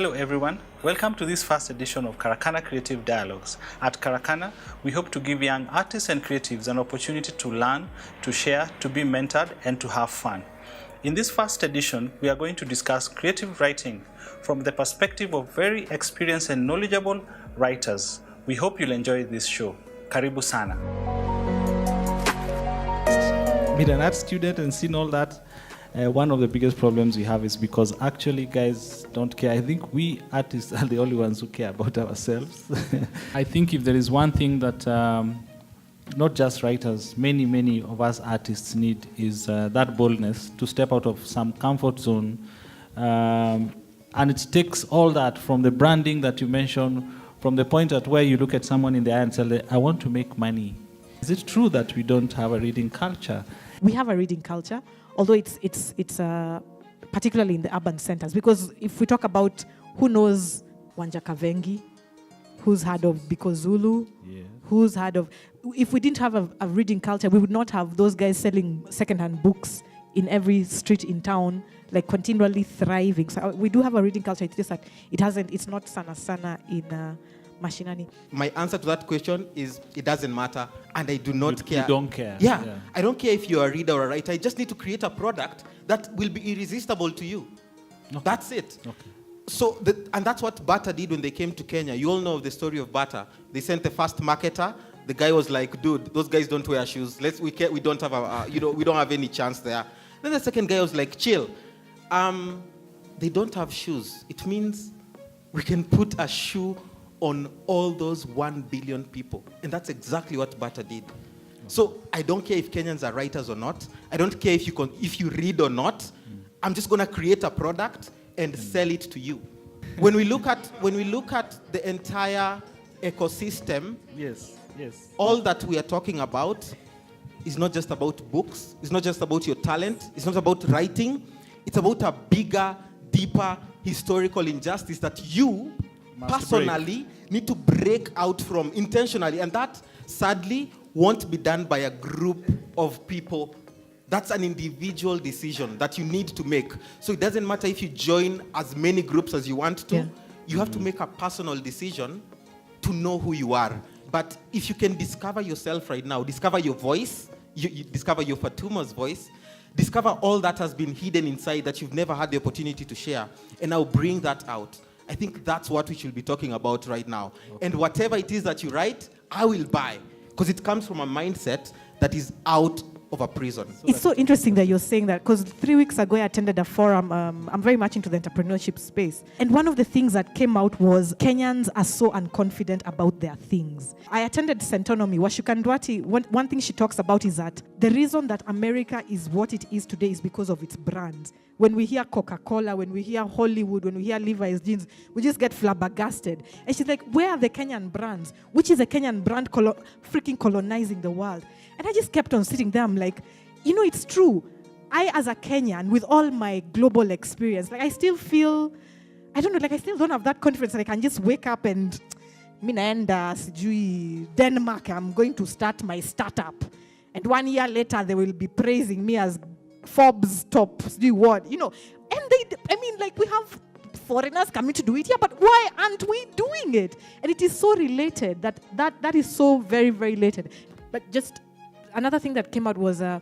Hello everyone, welcome to this first edition of Karakana Creative Dialogues. At Karakana, we hope to give young artists and creatives an opportunity to learn, to share, to be mentored, and to have fun. In this first edition, we are going to discuss creative writing from the perspective of very experienced and knowledgeable writers. We hope you'll enjoy this show. Karibu sana. Being an art student and seeing all that, one of the biggest problems we have is because actually guys don't care. I think we artists are the only ones who care about ourselves. I think if there is one thing that not just writers, many of us artists need is that boldness to step out of some comfort zone. And it takes all that from the branding that you mentioned, from the point at where you look at someone in the eye and say, I want to make money. Is it true that we don't have a reading culture? We have a reading culture, although it's particularly in the urban centers. Because if we talk about who knows Wanja Kavengi, who's heard of Biko Zulu, yeah. Who's heard of... If we didn't have a reading culture, we would not have those guys selling secondhand books in every street in town, like continually thriving. So we do have a reading culture. It's just that it's not sana in Mashinani. My answer to that question is it doesn't matter, and I do not care. You don't care. Yeah, I don't care if you're a reader or a writer. I just need to create a product that will be irresistible to you. Okay. That's it. Okay. So, and that's what Bata did when they came to Kenya. You all know the story of Bata. They sent the first marketer. The guy was like, "Dude, those guys don't wear shoes. We don't have we don't have any chance there." Then the second guy was like, "Chill. They don't have shoes. It means we can put a shoe on all those 1 billion people." And that's exactly what Bata did. So I don't care if Kenyans are writers or not. I don't care if you read or not. I'm just going to create a product and sell it to you. When we look at the entire ecosystem, yes, all that we are talking about is not just about books. It's not just about your talent. It's not about writing. It's about a bigger, deeper historical injustice that you personally need to break out from intentionally, and that sadly won't be done by a group of people. That's an individual decision that you need to make. So it doesn't matter if you join as many groups as you want to. Yeah. You have to make a personal decision to know who you are. But if you can discover yourself right now, discover your voice, you discover your Fatuma's voice, discover all that has been hidden inside that you've never had the opportunity to share, and now bring that out. I think that's what we should be talking about right now. Okay. And whatever it is that you write, I will buy. Because it comes from a mindset that is out of a prison. It's so interesting that you're saying that, because 3 weeks ago I attended a forum. I'm very much into the entrepreneurship space. And one of the things that came out was Kenyans are so unconfident about their things. I attended Centonomy. Washukandwati, one thing she talks about is that the reason that America is what it is today is because of its brands. When we hear Coca-Cola, when we hear Hollywood, when we hear Levi's jeans, we just get flabbergasted. And she's like, where are the Kenyan brands? Which is a Kenyan brand freaking colonizing the world? And I just kept on sitting there. I'm like, it's true. I, as a Kenyan, with all my global experience, I still feel, I still don't have that confidence that I can just wake up and, Denmark, I'm going to start my startup. And 1 year later, they will be praising me as Forbes top, what, and we have foreigners coming to do it here, but why aren't we doing it? And it is so related, that is so very, very related. But just another thing that came out was, I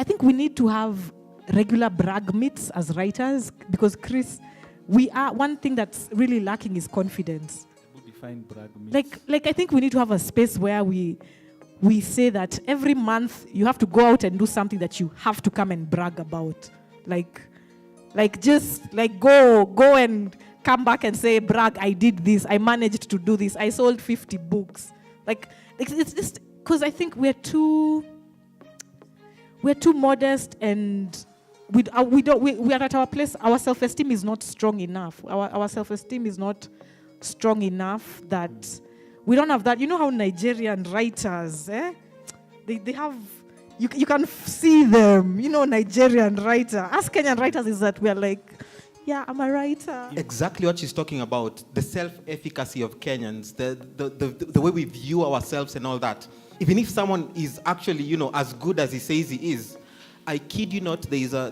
think we need to have regular brag meets as writers, because Chris, one thing that's really lacking is confidence. Define brag meets. I think we need to have a space where we say that every month you have to go out and do something that you have to come and brag about. Go and come back and say, brag, I did this, I managed to do this, I sold 50 books. It's just because I think we're too modest, and we are at our place. Our self-esteem is not strong enough. Our self-esteem is not strong enough that we don't have that. You know how Nigerian writers, they have, you can see them, Nigerian writer. Us Kenyan writers is that we are like, yeah, I'm a writer. Exactly what she's talking about, the self-efficacy of Kenyans, the way we view ourselves and all that. Even if someone is actually, as good as he says he is, I kid you not, there's a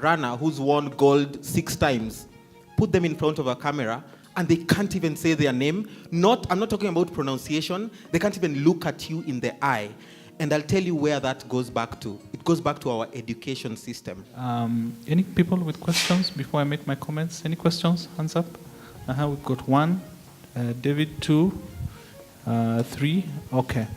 runner who's won gold 6 times. put them in front of a camera and they can't even say their name. I'm not talking about pronunciation. They can't even look at you in the eye. And I'll tell you where that goes back to. It goes back to our education system. Any people with questions before I make my comments? Any questions? Hands up. We've got 1. David, 2. 3. Okay.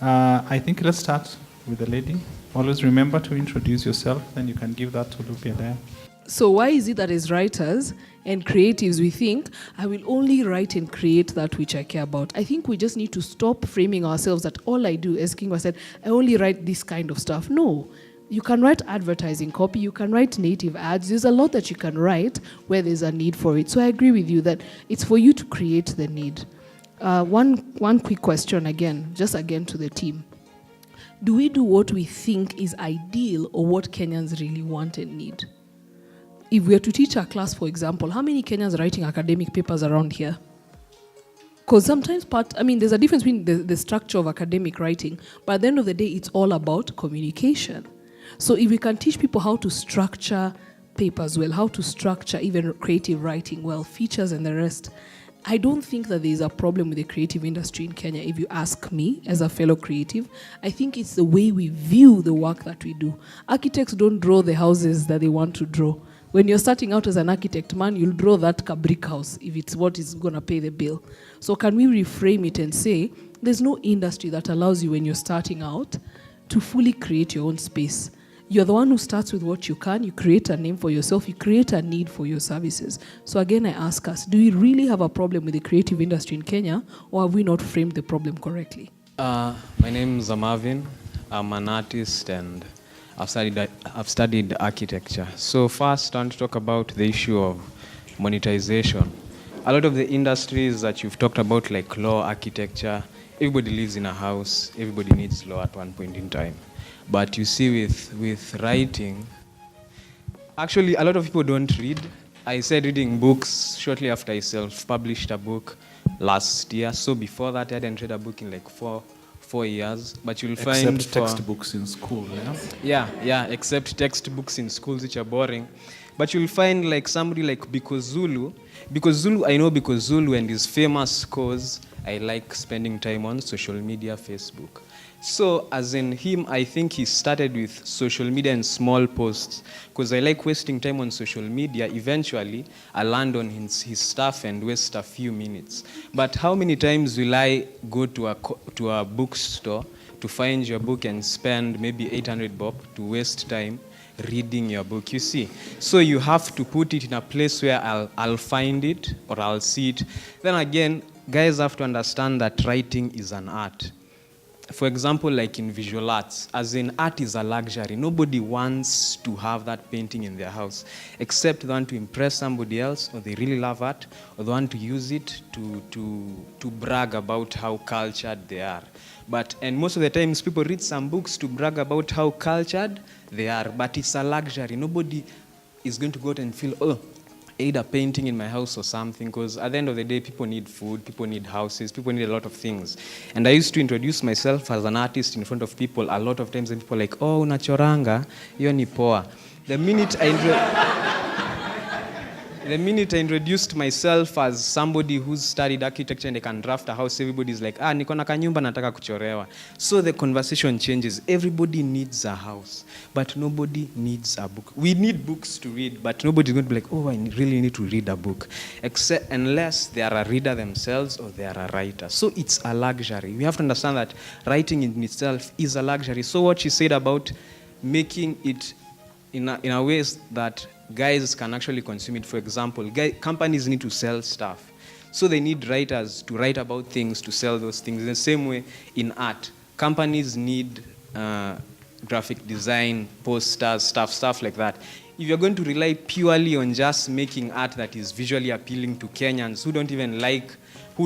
I think let's start with the lady. Always remember to introduce yourself, then you can give that to Lupia there. So why is it that as writers and creatives we think, I will only write and create that which I care about? I think we just need to stop framing ourselves that all I do, as Kingwa said, I only write this kind of stuff. No. You can write advertising copy, you can write native ads. There's a lot that you can write where there's a need for it. So I agree with you that it's for you to create the need. One quick question again to the team. Do we do what we think is ideal or what Kenyans really want and need? If we are to teach a class, for example, how many Kenyans are writing academic papers around here? Because sometimes there's a difference between the structure of academic writing, but at the end of the day, it's all about communication. So if we can teach people how to structure papers well, how to structure even creative writing well, features and the rest, I don't think that there's a problem with the creative industry in Kenya, if you ask me as a fellow creative. I think it's the way we view the work that we do. Architects don't draw the houses that they want to draw. When you're starting out as an architect, man, you'll draw that brick house if it's what is going to pay the bill. So can we reframe it and say, there's no industry that allows you when you're starting out to fully create your own space. You're the one who starts with what you can, you create a name for yourself, you create a need for your services. So again, I ask us, do we really have a problem with the creative industry in Kenya, or have we not framed the problem correctly? My name is Marvin. I'm an artist and I've studied architecture. So first, I want to talk about the issue of monetization. A lot of the industries that you've talked about, like law, architecture, everybody lives in a house, everybody needs law at one point in time. But you see with writing, actually a lot of people don't read. I started reading books shortly after I self-published a book last year. So before that, I hadn't read a book in like four years. But you'll find except textbooks in school, yeah? Yeah, except textbooks in schools which are boring. But you'll find like somebody like Bikozulu. I know Bikozulu and his famous cause, I like spending time on social media, Facebook. So, as in him, I think he started with social media and small posts, because I like wasting time on social media. Eventually, I land on his stuff and waste a few minutes. But how many times will I go to a bookstore to find your book and spend maybe 800 bob to waste time reading your book, you see? So you have to put it in a place where I'll find it or I'll see it. Then again, guys have to understand that writing is an art. For example, like in visual arts, as in art is a luxury. Nobody wants to have that painting in their house, except they want to impress somebody else, or they really love art, or they want to use it to brag about how cultured they are. And most of the times people read some books to brag about how cultured they are, but it's a luxury. Nobody is going to go out and feel, I need a painting in my house or something, because at the end of the day, people need food, people need houses, people need a lot of things. And I used to introduce myself as an artist in front of people a lot of times, and people are like, unachoranga, hiyo ni poa. The minute I introduced myself as somebody who's studied architecture and I can draft a house, everybody's like, niko na kanyumba nataka kuchorewa. So the conversation changes. Everybody needs a house, but nobody needs a book. We need books to read, but nobody's going to be like, I really need to read a book, except unless they are a reader themselves or they are a writer. So it's a luxury. We have to understand that writing in itself is a luxury. So what she said about making it in a way that guys can actually consume it. For example, companies need to sell stuff. So they need writers to write about things, to sell those things. In the same way, in art, companies need graphic design, posters, stuff like that. If you're going to rely purely on just making art that is visually appealing to Kenyans who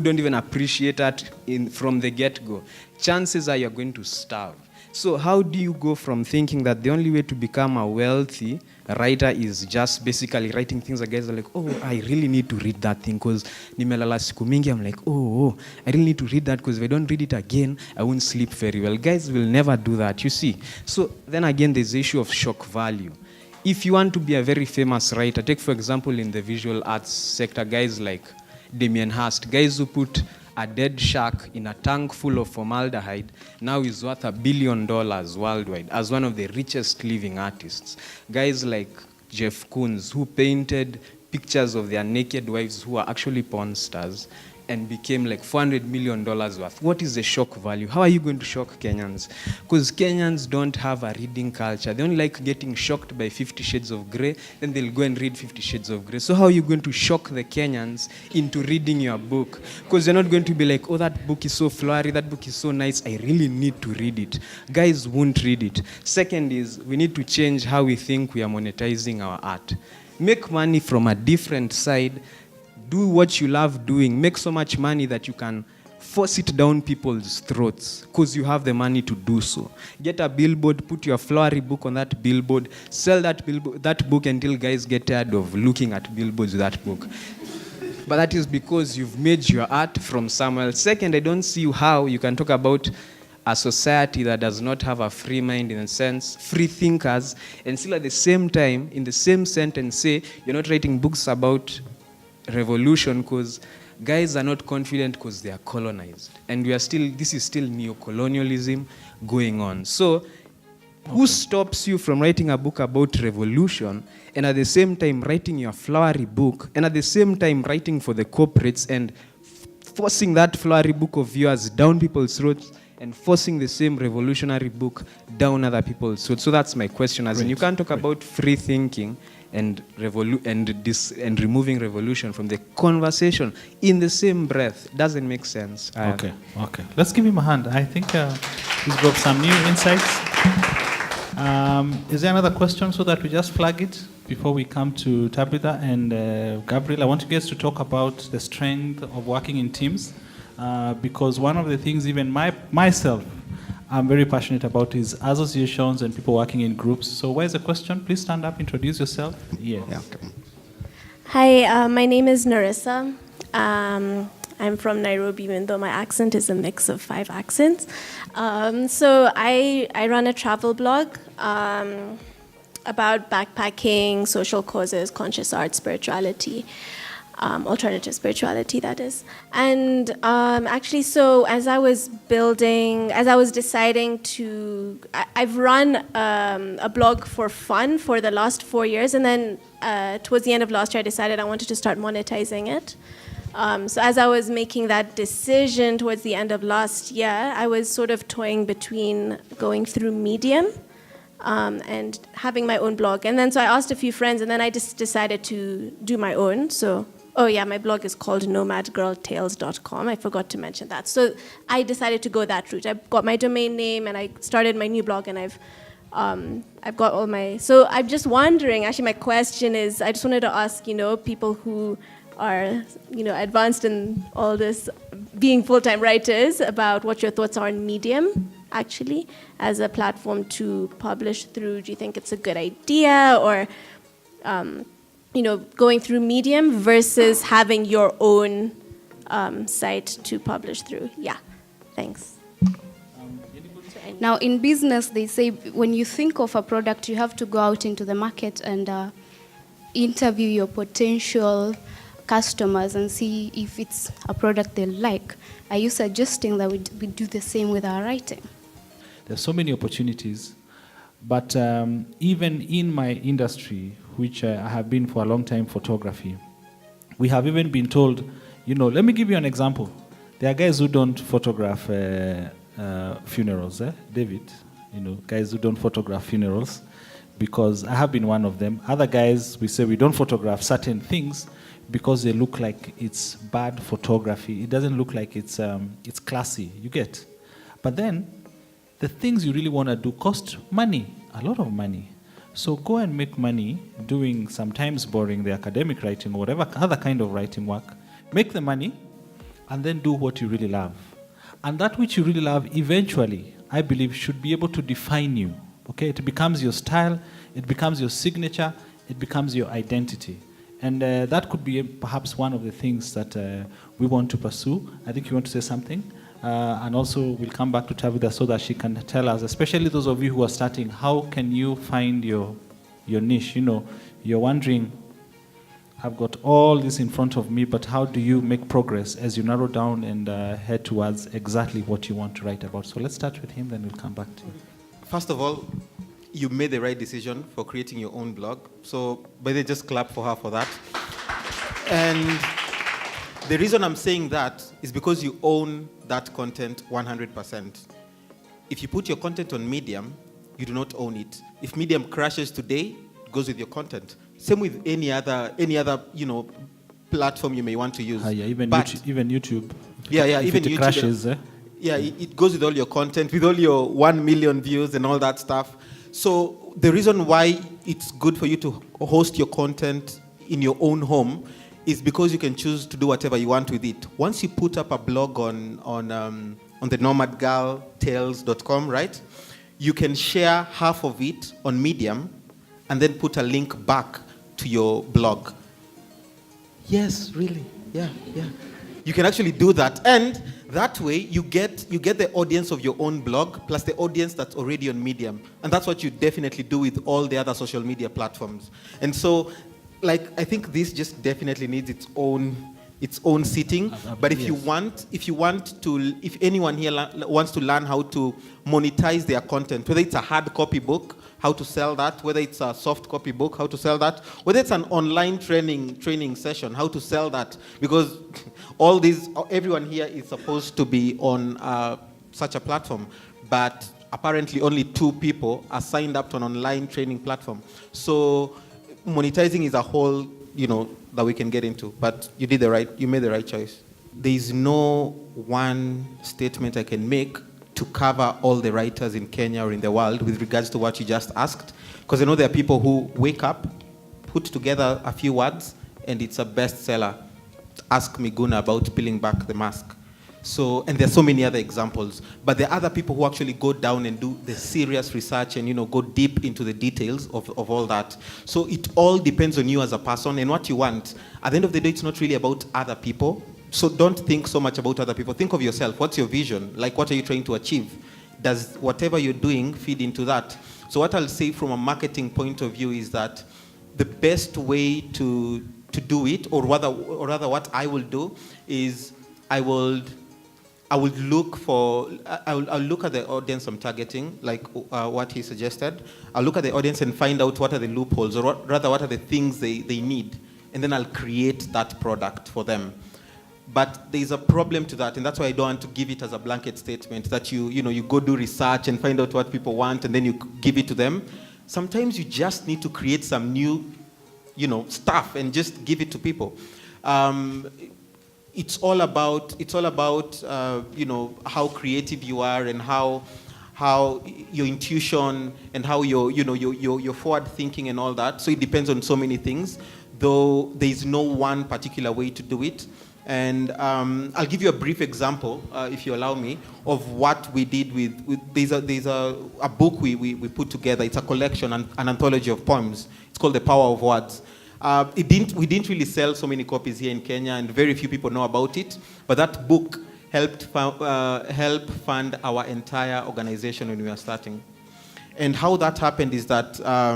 don't even appreciate art from the get-go, chances are you're going to starve. So how do you go from thinking that the only way to become a wealthy writer is just basically writing things that guys are like, I really need to read that thing because nimelala siku mingi. I'm like, I really need to read that because if I don't read it again, I won't sleep very well. Guys will never do that, you see. So then again, there's the issue of shock value. if you want to be a very famous writer, take for example in the visual arts sector, guys like Damien Hirst, guys who put a dead shark in a tank full of formaldehyde, now is worth $1 billion worldwide as one of the richest living artists. Guys like Jeff Koons, who painted pictures of their naked wives who are actually porn stars and became like $400 million worth. What is the shock value? How are you going to shock Kenyans? Because Kenyans don't have a reading culture. They only like getting shocked by 50 Shades of Grey, then they'll go and read 50 Shades of Grey. So how are you going to shock the Kenyans into reading your book? Because they're not going to be like, oh, that book is so flowery, that book is so nice, I really need to read it. Guys won't read it. Second is, we need to change how we think we are monetizing our art. Make money from a different side. Do what you love doing. Make so much money that you can force it down people's throats because you have the money to do so. Get a billboard, put your flowery book on that billboard, sell that book until guys get tired of looking at billboards with that book. But that is because you've made your art from somewhere else. Second, I don't see how you can talk about a society that does not have a free mind, in a sense, free thinkers, and still at the same time, in the same sentence, say you're not writing books about revolution because guys are not confident because they are colonized. And this is still neo-colonialism going on. So who stops you from writing a book about revolution and at the same time writing your flowery book and at the same time writing for the corporates and forcing that flowery book of yours down people's throats and forcing the same revolutionary book down other people's throats? So that's my question. As in, you can't talk about free thinking and removing revolution from the conversation in the same breath. Doesn't make sense. Okay. Let's give him a hand. I think he's got some new insights. Is there another question so that we just flag it before we come to Tabitha and Gabriel? I want you guys to talk about the strength of working in teams because one of the things even myself I'm very passionate about is associations and people working in groups. So where's the question? Please stand up, introduce yourself. Yes. Yeah, okay. Hi, my name is Narissa. I'm from Nairobi, even though my accent is a mix of 5 accents. So I run a travel blog about backpacking, social causes, conscious art, spirituality. Alternative spirituality, that is. And actually, so as I was deciding to, I've run a blog for fun for the last 4 years, and then towards the end of last year, I decided I wanted to start monetizing it. So as I was making that decision towards the end of last year, I was sort of toying between going through Medium and having my own blog. And then so I asked a few friends, and then I just decided to do my own. So my blog is called nomadgirltales.com. I forgot to mention that. So I decided to go that route. I got my domain name and I started my new blog, and I've got all my. So I'm just wondering. Actually, my question is, I just wanted to ask, people who are, advanced in all this, being full-time writers, about what your thoughts are on Medium, actually, as a platform to publish through. Do you think it's a good idea, or going through Medium versus having your own site to publish through? Yeah, thanks. Now, in business, they say when you think of a product, you have to go out into the market and interview your potential customers and see if it's a product they like. Are you suggesting that we do the same with our writing? There's so many opportunities, but even in my industry, which I have been for a long time, photography, we have even been told, let me give you an example. There are guys who don't photograph funerals, David, guys who don't photograph funerals, because I have been one of them. Other guys, we say we don't photograph certain things because they look like it's bad photography. It doesn't look like it's classy, you get. But then, the things you really want to do cost money, a lot of money. So go and make money doing sometimes boring the academic writing or whatever other kind of writing work. Make the money and then do what you really love. And that which you really love eventually, I believe, should be able to define you. Okay, it becomes your style, it becomes your signature, it becomes your identity. And that could be perhaps one of the things that we want to pursue. I think you want to say something. And also we'll come back to Tabitha so that she can tell us, especially those of you who are starting, how can you find your your niche. You know, you're wondering, I've got all this in front of me, but how do you make progress as you narrow down and head towards exactly what you want to write about? So let's start with him, then we'll come back to you. First of all, you made the right decision for creating your own blog. So, by the way, just clap for her for that. And the reason I'm saying that is because you own that content 100%. If you put your content on Medium, you do not own it. If Medium crashes today, it goes with your content. Same with any other platform you may want to use. Yeah, even YouTube. Even it YouTube crashes. It goes with all your content, with all your 1 million views and all that stuff. So the reason why it's good for you to host your content in your own home is because you can choose to do whatever you want with it. Once you put up a blog on the nomadgaltales.com, right? You can share half of it on Medium and then put a link back to your blog. Yes, really. Yeah. You can actually do that. And that way you get the audience of your own blog plus the audience that's already on Medium. And that's what you definitely do with all the other social media platforms. And so, I think this just definitely needs its own sitting. But if if anyone here wants to learn how to monetize their content, whether it's a hard copy book, how to sell that, whether it's a soft copy book, how to sell that, whether it's an online training session, how to sell that, because everyone here is supposed to be on such a platform, but apparently only 2 people are signed up to an online training platform. So monetizing is a whole, that we can get into, but you made the right choice. There is no one statement I can make to cover all the writers in Kenya or in the world with regards to what you just asked, because I know there are people who wake up, put together a few words, and it's a bestseller. Ask Miguna about peeling back the mask. So, and there's so many other examples, but there are other people who actually go down and do the serious research and go deep into the details of all that. So it all depends on you as a person and what you want. At the end of the day, it's not really about other people. So don't think so much about other people. Think of yourself. What's your vision? What are you trying to achieve? Does whatever you're doing feed into that? So what I'll say from a marketing point of view is that the best way to do it, or rather what I will do is I'll look at the audience I'm targeting, what he suggested. I'll look at the audience and find out what are the loopholes, or rather what are the things they need, and then I'll create that product for them. But there's a problem to that, and that's why I don't want to give it as a blanket statement that you go do research and find out what people want and then you give it to them. Sometimes you just need to create some new, stuff and just give it to people. It's all about how creative you are and how your intuition and how your forward thinking and all that. So it depends on so many things, though there is no one particular way to do it. And I'll give you a brief example, if you allow me, of what we did with there's a book we put together. It's a collection, an anthology of poems. It's called The Power of Words. We didn't really sell so many copies here in Kenya, and very few people know about it. But that book helped fund our entire organization when we were starting. And how that happened is that I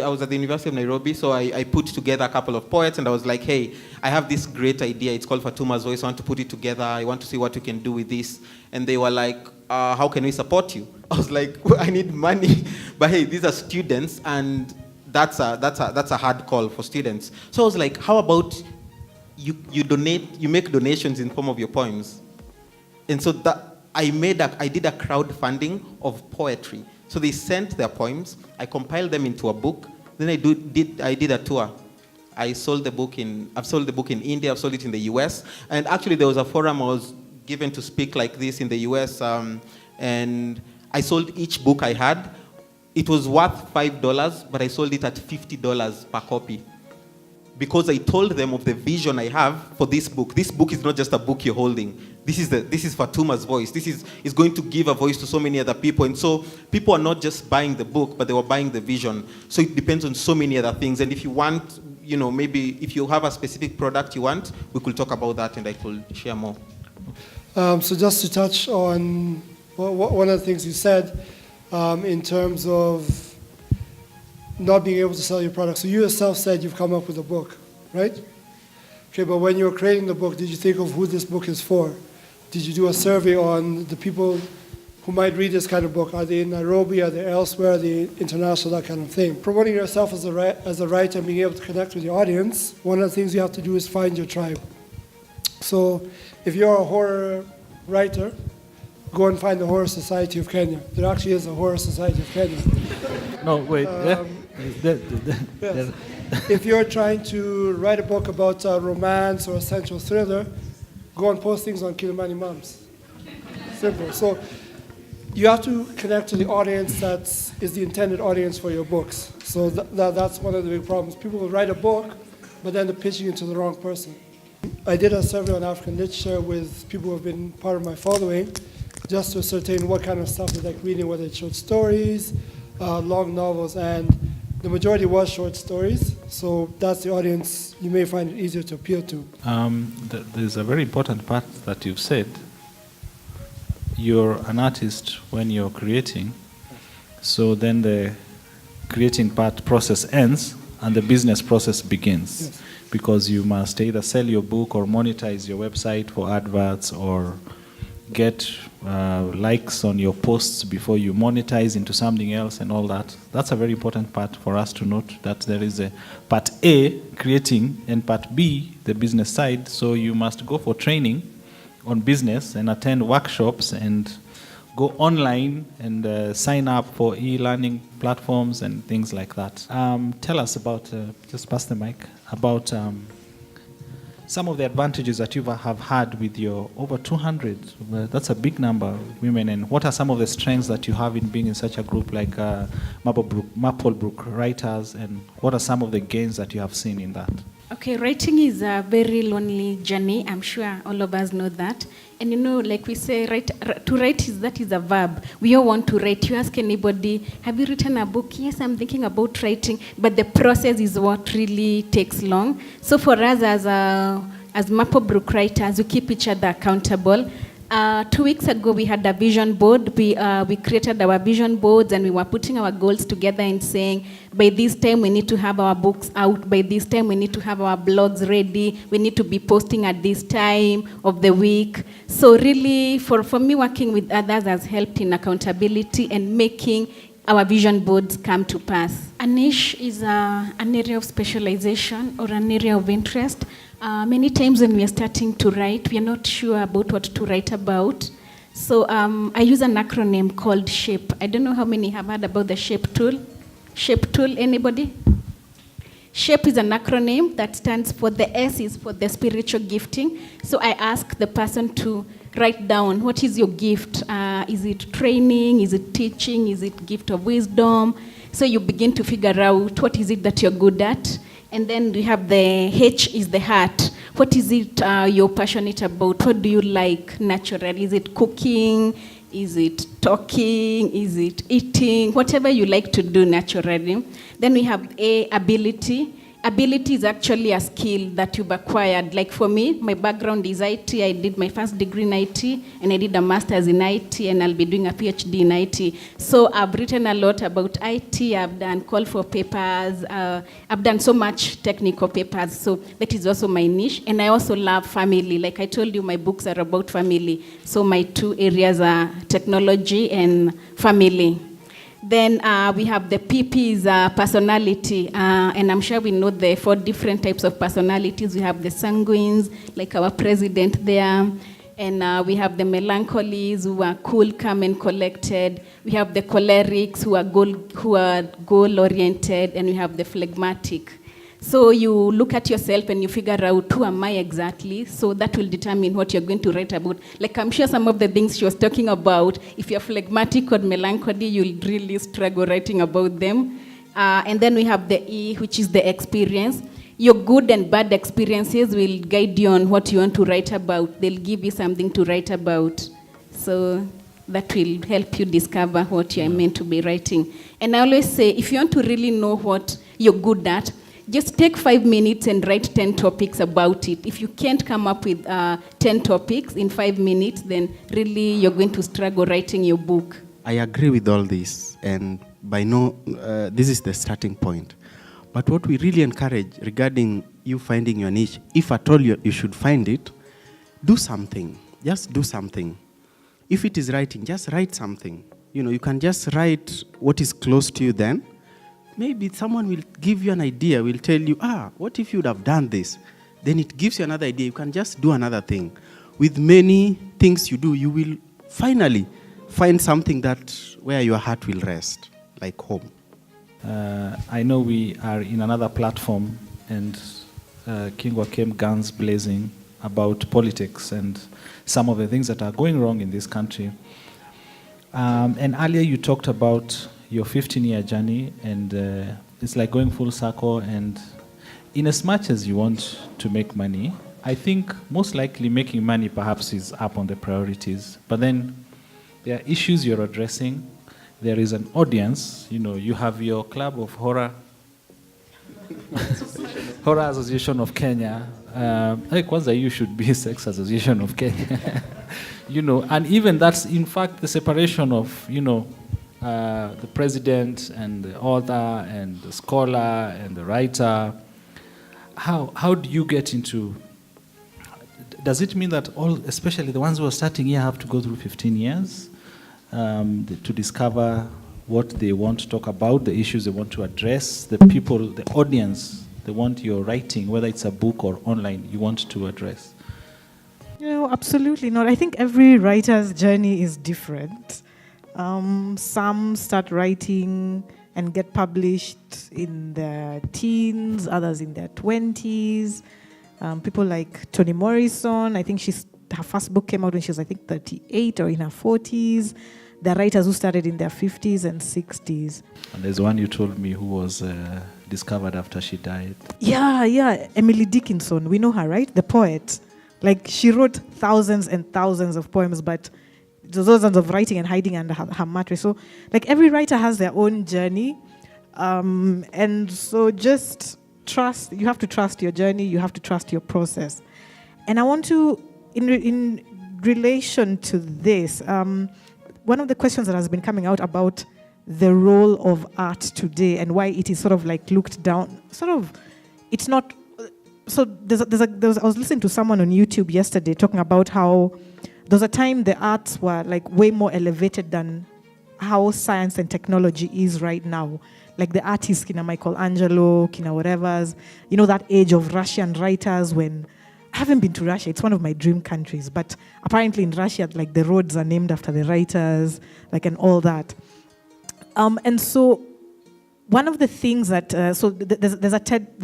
was at the University of Nairobi, so I put together a couple of poets, and I was like, hey, I have this great idea. It's called Fatuma's Voice. I want to put it together. I want to see what we can do with this. And they were like, how can we support you? I was like, well, I need money. But hey, these are students, and that's a hard call for students. So I was like, how about you make donations in form of your poems? And so I did a crowdfunding of poetry. So they sent their poems. I compiled them into a book. Then I did a tour. I've sold the book in India. I've sold it in the US. And actually, there was a forum I was given to speak like this in the US. And I sold each book I had. It was worth $5, but I sold it at $50 per copy, because I told them of the vision I have for this book. This book is not just a book you're holding. This is Fatuma's voice. This is going to give a voice to so many other people. And so people are not just buying the book, but they were buying the vision. So it depends on so many other things. And if you want, maybe if you have a specific product you want, we could talk about that and I could share more. So just to touch on one of the things you said, in terms of not being able to sell your product. So you yourself said you've come up with a book, right? Okay, but when you were creating the book, did you think of who this book is for? Did you do a survey on the people who might read this kind of book? Are they in Nairobi? Are they elsewhere? Are they international? That kind of thing. Promoting yourself as a writer and being able to connect with your audience, one of the things you have to do is find your tribe. So if you're a horror writer, go and find the Horror Society of Kenya. There actually is a Horror Society of Kenya. No, wait. Yes. If you're trying to write a book about romance or a sensual thriller, go and post things on Kilimani Moms. Simple. So you have to connect to the audience that is the intended audience for your books. So that's one of the big problems. People will write a book, but then they're pitching it to the wrong person. I did a survey on African literature with people who have been part of my following, just to ascertain what kind of stuff they like reading, whether it's short stories, long novels, and the majority was short stories. So that's the audience you may find it easier to appeal to. There's a very important part that you've said. You're an artist when you're creating, so then the creating process ends and the business process begins. Yes. Because you must either sell your book or monetize your website for adverts or get likes on your posts before you monetize into something else and all that. That's a very important part for us to note, that there is a part A, creating, and part B, the business side. So you must go for training on business and attend workshops and go online and sign up for e-learning platforms and things like that. Tell us about, just pass the mic, about some of the advantages that you have had with your over 200, that's a big number of women, and what are some of the strengths that you have in being in such a group like Brook Writers, and what are some of the gains that you have seen in that? Okay, writing is a very lonely journey. I'm sure all of us know that. And you know, like we say, to write is a verb. We all want to write. You ask anybody, have you written a book? Yes, I'm thinking about writing. But the process is what really takes long. So for us as Brook writers, we keep each other accountable. 2 weeks ago, we had a vision board. We created our vision boards, and we were putting our goals together and saying, by this time, we need to have our books out. By this time, we need to have our blogs ready. We need to be posting at this time of the week. So really, for me, working with others has helped in accountability and making our vision boards come to pass. A niche is an area of specialization or an area of interest. Many times when we are starting to write, we are not sure about what to write about. So I use an acronym called SHAPE. I don't know how many have heard about the SHAPE tool. SHAPE tool, anybody? SHAPE is an acronym that stands for, the S is for the spiritual gifting. So I ask the person to write down, what is your gift? Is it training? Is it teaching? Is it gift of wisdom? So you begin to figure out what is it that you're good at. And then we have the H is the heart. What is it you're passionate about? What do you like naturally? Is it cooking? Is it talking? Is it eating? Whatever you like to do naturally. Then we have A, ability. Ability is actually a skill that you've acquired. Like for me, my background is IT. I did my first degree in IT, and I did a master's in IT, and I'll be doing a PhD in IT. So I've written a lot about IT. I've done call for papers. I've done so much technical papers. So that is also my niche. And I also love family. Like I told you, my books are about family. So my two areas are technology and family. Then we have the PP's personality, and I'm sure we know the 4 different types of personalities. We have the sanguines, like our president there, and we have the melancholies, who are cool, calm, and collected. We have the cholerics, who are goal-oriented, and we have the phlegmatic. So you look at yourself and you figure out, who am I exactly? So that will determine what you're going to write about. Like I'm sure some of the things she was talking about, if you're phlegmatic or melancholy, you'll really struggle writing about them. And then we have the E, which is the experience. Your good and bad experiences will guide you on what you want to write about. They'll give you something to write about. So that will help you discover what you're meant to be writing. And I always say, if you want to really know what you're good at, just take 5 minutes and write 10 topics about it. If you can't come up with 10 topics in 5 minutes, then really you're going to struggle writing your book. I agree with all this, and this is the starting point. But what we really encourage regarding you finding your niche, if at all you should find it, do something. Just do something. If it is writing, just write something. You can just write what is close to you then. Maybe someone will give you an idea, will tell you, what if you would have done this? Then it gives you another idea. You can just do another thing. With many things you do, you will finally find something where your heart will rest, like home. I know we are in another platform, and Kingwa came guns blazing about politics and some of the things that are going wrong in this country. And earlier you talked about your 15-year journey, and it's like going full circle. And in as much as you want to make money, I think most likely making money perhaps is up on the priorities. But then there are issues you're addressing. There is an audience. You have your club of Horror Association of Kenya. Kwanza you should be Sex Association of Kenya. And even that's in fact the separation of, the president and the author and the scholar and the writer. How do you get into? Does it mean that all, especially the ones who are starting here, have to go through 15 years to discover what they want to talk about, the issues they want to address, the people, the audience they want your writing, whether it's a book or online, you want to address? Absolutely not. I think every writer's journey is different. Some start writing and get published in their teens, others in their 20s. People like Toni Morrison, I think her first book came out when she was, 38 or in her 40s. There are writers who started in their 50s and 60s. And there's one you told me who was discovered after she died. Yeah, Emily Dickinson. We know her, right? The poet. She wrote thousands and thousands of poems, but thousands of writing and hiding under her mattress. So, every writer has their own journey. And so just trust, you have to trust your journey, you have to trust your process. And I want to, in relation to this, one of the questions that has been coming out about the role of art today and why it is sort of looked down, it's not. So I was listening to someone on YouTube yesterday talking about how there's a time the arts were way more elevated than how science and technology is right now. The artists, Kina Michelangelo, Kina whatevers, that age of Russian writers when, I haven't been to Russia, it's one of my dream countries, but apparently in Russia, the roads are named after the writers, and all that. And so one of the things that, there's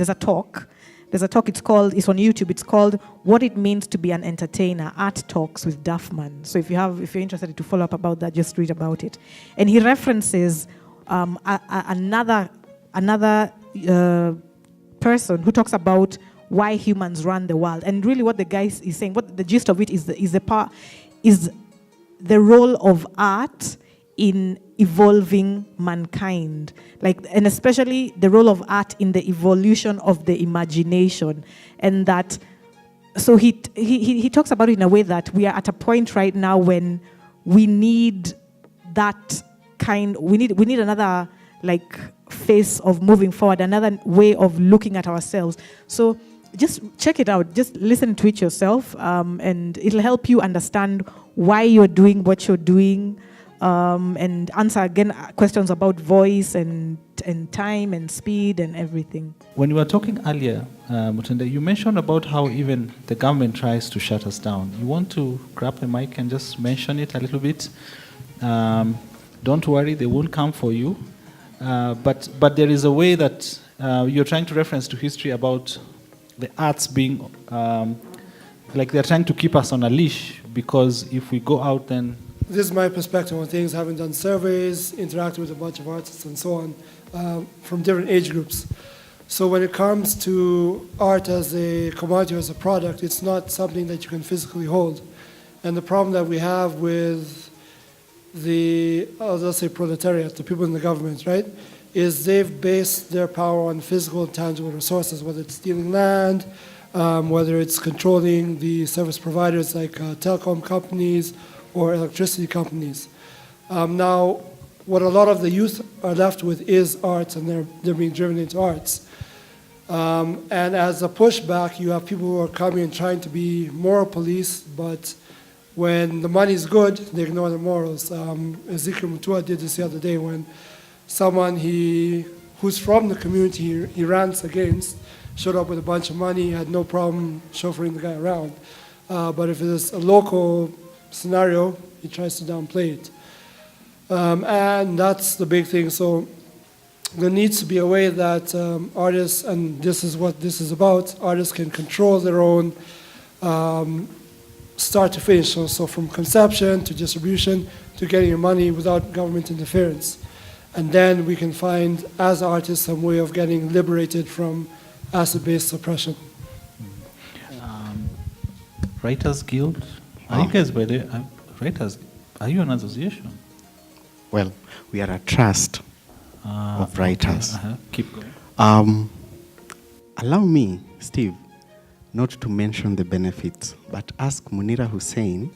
a talk, it's on YouTube, it's called What It Means to Be an Entertainer, Art Talks with Duffman. So if you're interested to follow up about that, just read about it. And he references another person who talks about why humans run the world. And really what the guy is saying, what the gist of it is the role of art in evolving mankind, and especially the role of art in the evolution of the imagination. And that, so he talks about it in a way that we are at a point right now when we need that we need another phase of moving forward, another way of looking at ourselves. So just check it out, just listen to it yourself, and it'll help you understand why you're doing what you're doing, and answer again questions about voice and time and speed and everything. When you were talking earlier, Mutendei, you mentioned about how even the government tries to shut us down. You want to grab the mic and just mention it a little bit? Don't worry, they won't come for you. But there is a way that you're trying to reference to history about the arts being, they're trying to keep us on a leash, because if we go out then... This is my perspective on things, having done surveys, interacted with a bunch of artists and so on, from different age groups. So when it comes to art as a commodity or as a product, it's not something that you can physically hold. And the problem that we have with let's say proletariat, the people in the government, right, is they've based their power on physical and tangible resources, whether it's stealing land, whether it's controlling the service providers like telecom companies or electricity companies. Now, what a lot of the youth are left with is arts, and they're being driven into arts. And as a pushback, you have people who are coming and trying to be moral police, but when the money's good, they ignore the morals. Ezekiel Mutua did this the other day when someone who's from the community he rants against showed up with a bunch of money, had no problem chauffeuring the guy around. But if it's a local scenario, he tries to downplay it. And that's the big thing. So there needs to be a way that artists, and this is what this is about, artists can control their own start to finish. So from conception to distribution to getting your money without government interference. And then we can find, as artists, some way of getting liberated from asset-based oppression. Writers Guild. Are you guys, by the writers? Are you an association? Well, we are a trust of writers. Okay. Keep going. Allow me, Steve, not to mention the benefits, but ask Munira Hussein,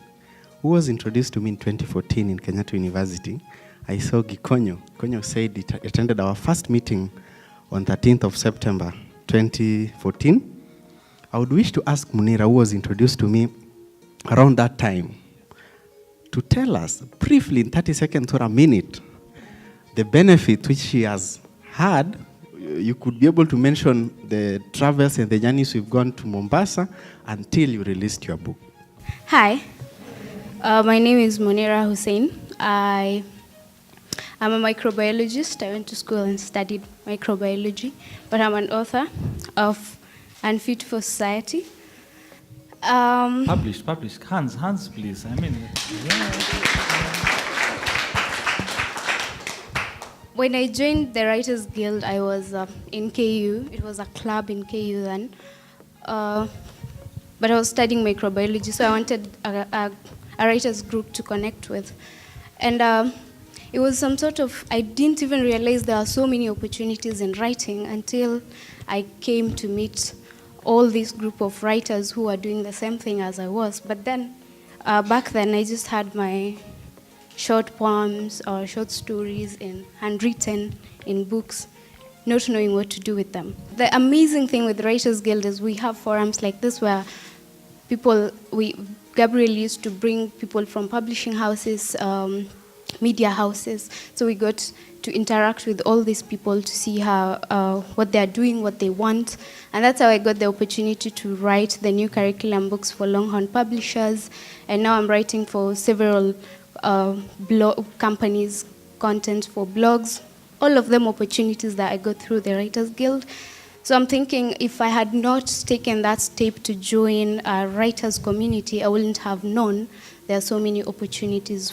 who was introduced to me in 2014 in Kenyatta University. I saw Gikonyo. Gikonyo said he attended our first meeting on 13th of September 2014. I would wish to ask Munira, who was introduced to me around that time, to tell us briefly in 30 seconds or a minute the benefit which she has had. You could be able to mention the travels and the journeys we've gone to Mombasa until you released your book. Hi, my name is Munira Hussein. I'm a microbiologist. I went to school and studied microbiology, but I'm an author of Unfit for Society. Published. Hands, please. I mean, When I joined the Writers Guild, I was in KU. It was a club in KU then. But I was studying microbiology, so I wanted a writers group to connect with. And it was some sort of, I didn't even realize there are so many opportunities in writing until I came to meet all this group of writers who are doing the same thing as I was. But then, back then, I just had my short poems or short stories handwritten in books, not knowing what to do with them. The amazing thing with Writers Guild is we have forums like this where Gabriel used to bring people from publishing houses, media houses, so we got to interact with all these people to see how what they're doing, what they want, and that's how I got the opportunity to write the new curriculum books for Longhorn publishers, and now I'm writing for several companies, content for blogs, all of them opportunities that I got through the Writers Guild. So I'm thinking if I had not taken that step to join a writers community, I wouldn't have known there are so many opportunities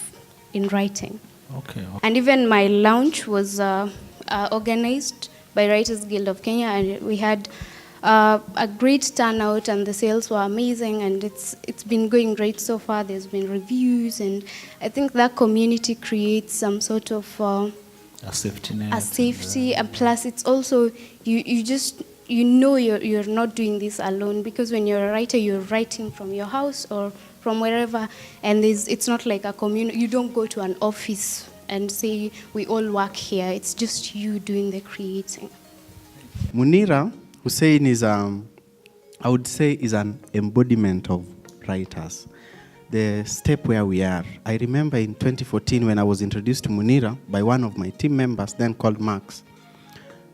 in writing. Okay. And even my launch was organized by Writers Guild of Kenya, and we had a great turnout, and the sales were amazing, and it's been going great so far. There's been reviews, and I think that community creates some sort of a safety net. A safety, and plus it's also you know you're not doing this alone, because when you're a writer, you're writing from your house or from wherever, and it's not like a community. You don't go to an office and say we all work here. It's just you doing the creating. Munira Hussein is I would say is an embodiment of writers. The step where we are. I remember in 2014 when I was introduced to Munira by one of my team members, then called Max.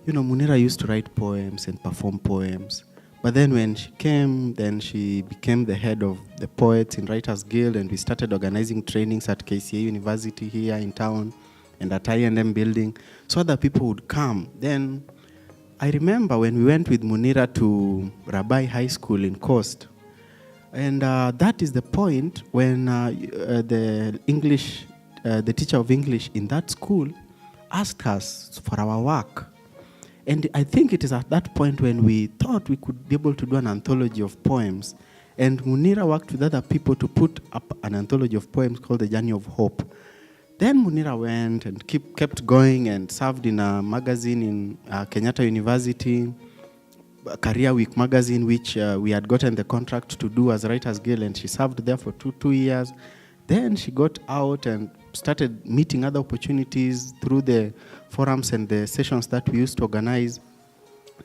You know, Munira used to write poems and perform poems. But then when she came, then she became the head of the poets in Writers Guild, and we started organizing trainings at KCA University here in town and at I&M building, so other people would come. Then I remember when we went with Munira to Rabbi High School in Coast, and that is the point when the teacher of English in that school asked us for our work. And I think it is at that point when we thought we could be able to do an anthology of poems. And Munira worked with other people to put up an anthology of poems called The Journey of Hope. Then Munira went and kept going and served in a magazine in Kenyatta University, Career Week magazine, which we had gotten the contract to do as Writers Guild, and she served there for two years. Then she got out and started meeting other opportunities through the forums and the sessions that we used to organize.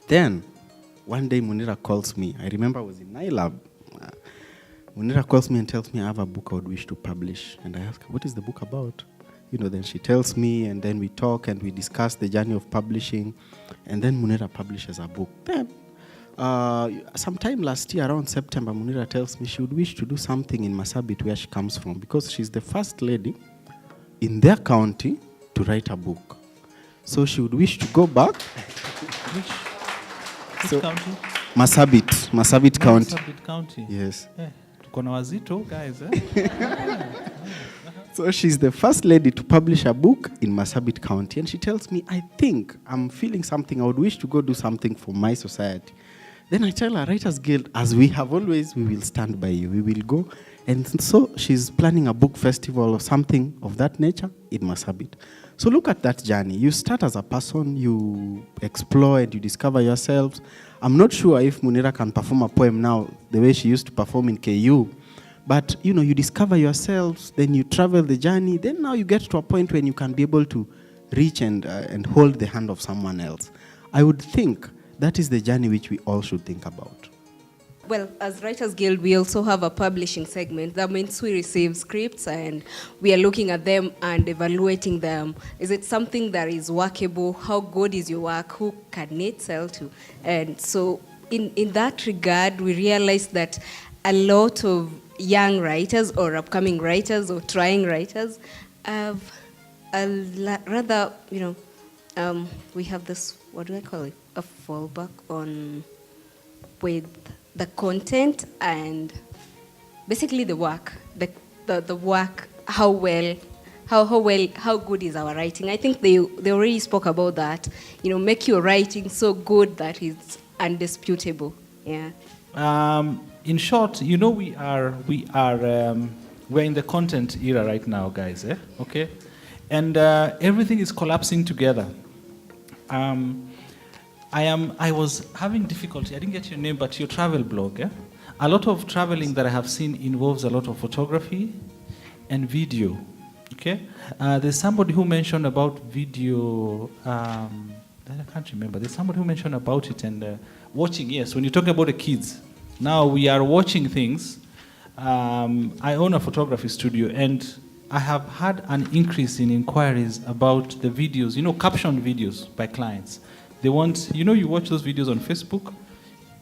Then, one day Munira calls me. I remember I was in NILAB. Munira calls me and tells me I have a book I would wish to publish. And I ask her, what is the book about? Then she tells me, and then we talk and we discuss the journey of publishing. And then Munira publishes a book. Then, sometime last year, around September, Munira tells me she would wish to do something in Marsabit, where she comes from, because she's the first lady in their county to write a book. So she would wish to go back. Which county? Marsabit County. Marsabit County. Yes. Tuko na wazito, guys. So she's the first lady to publish a book in Marsabit County, and she tells me, I think I'm feeling something. I would wish to go do something for my society. Then I tell her, Writers Guild, as we have always, we will stand by you. We will go. And so she's planning a book festival or something of that nature in Marsabit. So look at that journey. You start as a person, you explore and you discover yourselves. I'm not sure if Munira can perform a poem now the way she used to perform in KU. But, you discover yourselves, then you travel the journey, then now you get to a point when you can be able to reach and hold the hand of someone else. I would think that is the journey which we all should think about. Well, as Writers Guild, we also have a publishing segment. That means we receive scripts and we are looking at them and evaluating them. Is it something that is workable? How good is your work? Who can it sell to? And so in that regard, we realized that a lot of young writers or upcoming writers or trying writers have rather, we have this, what do I call it? A fallback on with the content and basically the work, the work, how good is our writing. I think they already spoke about that. Make your writing so good that it's undisputable. Yeah. In short, we're in the content era right now, guys. Okay, and everything is collapsing together. I was having difficulty. I didn't get your name, but your travel blog. A lot of traveling that I have seen involves a lot of photography and video. Okay, there's somebody who mentioned about video. I can't remember. There's somebody who mentioned about it and watching. Yes, when you talk about the kids. Now we are watching things. I own a photography studio, and I have had an increase in inquiries about the videos, captioned videos by clients. They want, you watch those videos on Facebook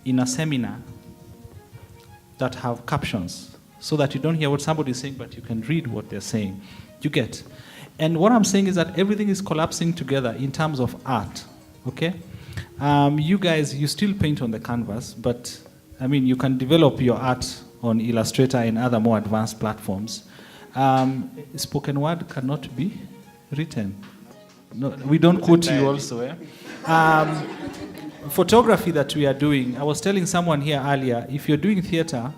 in a seminar that have captions so that you don't hear what somebody is saying, but you can read what they're saying. You get. And what I'm saying is that everything is collapsing together in terms of art, okay? You guys, you still paint on the canvas, but you can develop your art on Illustrator and other more advanced platforms. Spoken word cannot be written. No, we don't quote you also. Photography that we are doing, I was telling someone here earlier, if you're doing theater,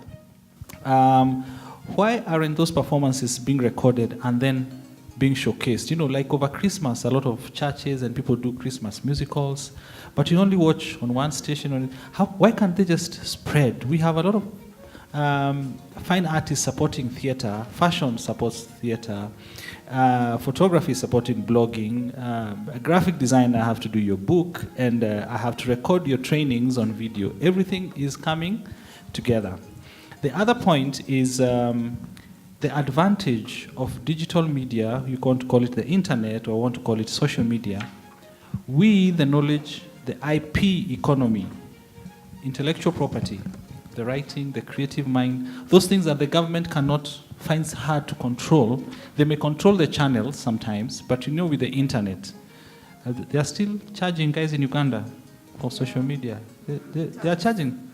why aren't those performances being recorded and then being showcased? Like over Christmas, a lot of churches and people do Christmas musicals, but you only watch on one station. Why can't they just spread? We have a lot of fine artists supporting theater, fashion supports theater, photography supporting blogging, graphic design, I have to do your book, and I have to record your trainings on video. Everything is coming together. The other point is the advantage of digital media. You want to call it the internet or want to call it social media. The knowledge, the IP economy, intellectual property, the writing, the creative mind, those things that the government finds hard to control. They may control the channels sometimes, but with the internet, they are still charging guys in Uganda for social media. They are charging.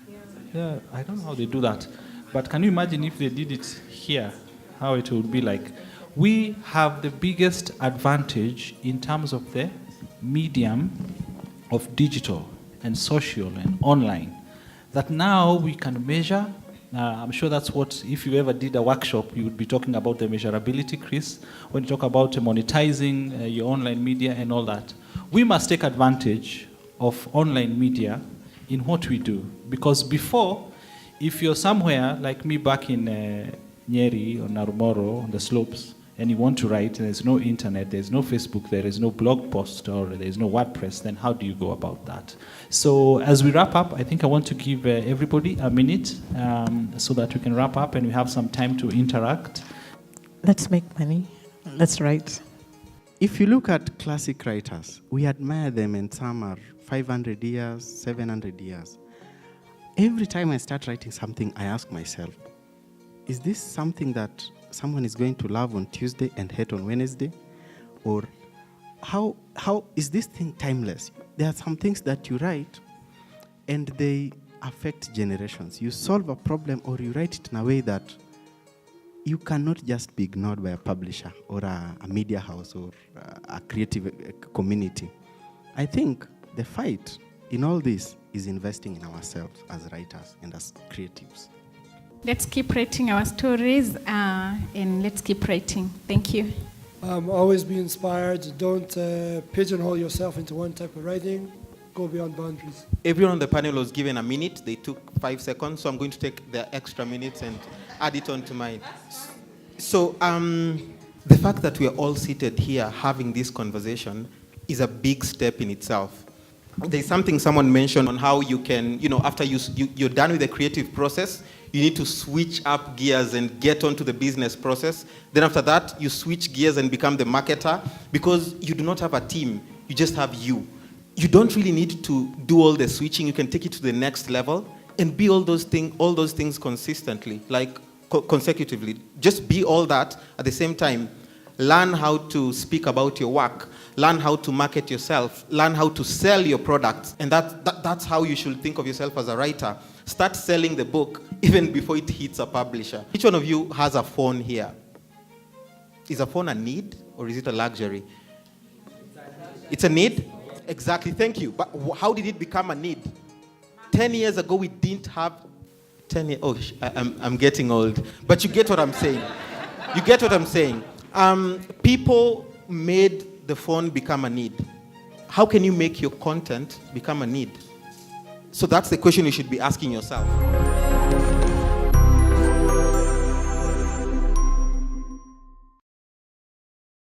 Yeah, I don't know how they do that. But can you imagine if they did it here, how it would be like? We have the biggest advantage in terms of the medium of digital and social and online, that now we can measure. I'm sure that's what, if you ever did a workshop, you would be talking about the measurability, Chris, when you talk about monetizing your online media and all that. We must take advantage of online media in what we do. Because before, if you're somewhere, like me back in Nyeri or Narumoro, on the slopes, and you want to write, there's no internet, there's no Facebook, there is no blog post, or there's no WordPress, then how do you go about that? So as we wrap up, I think I want to give everybody a minute so that we can wrap up and we have some time to interact. Let's make money. Let's write. If you look at classic writers, we admire them, and some are 500 years, 700 years. Every time I start writing something, I ask myself, is this something that someone is going to love on Tuesday and hate on Wednesday? Or how is this thing timeless? There are some things that you write and they affect generations. You solve a problem or you write it in a way that you cannot just be ignored by a publisher or a media house or a creative community. I think the fight in all this is investing in ourselves as writers and as creatives. Let's keep writing our stories and let's keep writing. Thank you. Always be inspired. Don't pigeonhole yourself into one type of writing. Go beyond boundaries. Everyone on the panel was given a minute. They took 5 seconds, so I'm going to take their extra minutes and add it on to mine. So the fact that we are all seated here having this conversation is a big step in itself. There's something someone mentioned on how you can, after you're done with the creative process, you need to switch up gears and get onto the business process. Then after that, you switch gears and become the marketer because you do not have a team. You just have you. You don't really need to do all the switching. You can take it to the next level and be all those things consistently, like consecutively. Just be all that at the same time. Learn how to speak about your work. Learn how to market yourself. Learn how to sell your products. And that's how you should think of yourself as a writer. Start selling the book even before it hits a publisher. Each one of you has a phone here. Is a phone a need or is it a luxury? It's a need? Exactly, thank you. But how did it become a need? 10 years ago, we didn't have 10 years. Oh, I'm getting old. But you get what I'm saying. You get what I'm saying. People made the phone become a need. How can you make your content become a need? So that's the question you should be asking yourself.